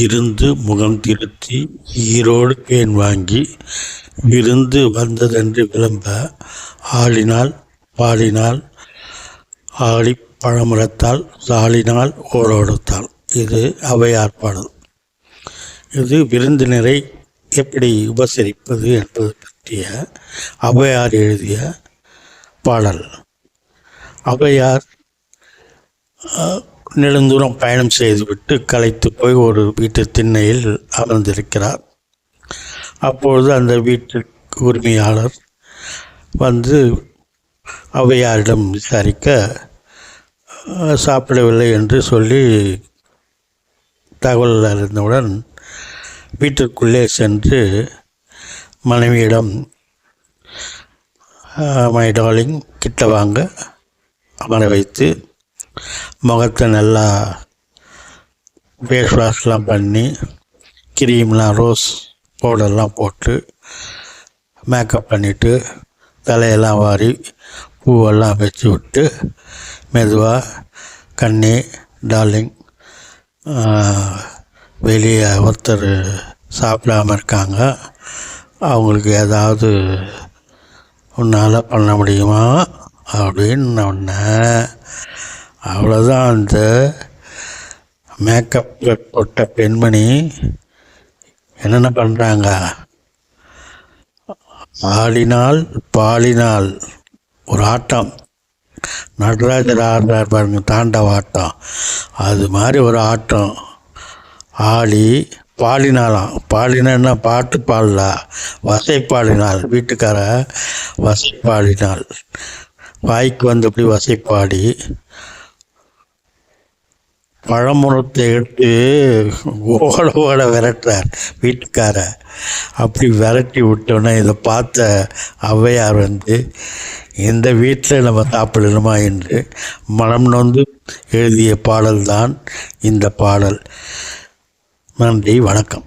இருந்து முகம் திருத்தி ஈரோடு தேன் வாங்கி விருந்து வந்ததென்று விளம்ப ஆடினாள் பாடினாள் ஆடிப் பழமுறத்தாள் சாலினாள் ஓரோடுத்தாள். இது ஔவையார் பாடல். இது விருந்தினரை எப்படி உபசரிப்பது என்பது பற்றிய ஔவையார் எழுதிய பாடல். ஔவையார் நெடுந்தூரம் பயணம் செய்துவிட்டு களைத்து போய் ஒரு வீட்டு திண்ணையில் அமர்ந்திருக்கிறார். அப்பொழுது அந்த வீட்டு உரிமையாளர் வந்து ஔவையாரிடம் விசாரிக்க சாப்பிடவில்லை என்று சொல்லி தகவல் அறிந்தவுடன் வீட்டிற்குள்ளே சென்று மனைவியிடம் மை டார்லிங் கிட்ட வாங்க அமர வைத்து முகத்தை நல்லா ஃபேஸ் வாஷ்லாம் பண்ணி கிரீம்லாம் ரோஸ் பவுடர்லாம் போட்டு மேக்கப் பண்ணிவிட்டு தலையெல்லாம் வாரி பூவெல்லாம் வச்சு விட்டு மெதுவாக கண்ணே டார்லிங் வெளியே ஒருத்தர் சாப்பிடாமல் இருக்காங்க, அவங்களுக்கு ஏதாவது உன்னால் பண்ண முடியுமா அப்படின்னு அவ்வளோதான். அந்த மேக்கப் போட்ட பெண்மணி என்னென்ன பண்ணுறாங்க, ஆடினால் பாடினால் ஒரு ஆட்டம், நடராஜர் ஆடுறார் பாருங்க தாண்டவ ஆட்டம், அது மாதிரி ஒரு ஆட்டம் ஆடி பாடினாலாம். பாடினா பாட்டு பாடல, வசை பாடினாள். வீட்டுக்கார வசை பாடினாள், வாய்க்கு வந்தபடி வசை பாடி பழமுறத்தை எடுத்து ஓட ஓட விரட்டுறார் வீட்டுக்கார. அப்படி விரட்டி விட்டோன்னே இதை பார்த்த ஔவையார் வந்து இந்த வீட்டில் நம்ம சாப்பிடணுமா என்று மனம் நொந்து எழுதிய பாடல்தான் இந்த பாடல். நன்றி, வணக்கம்.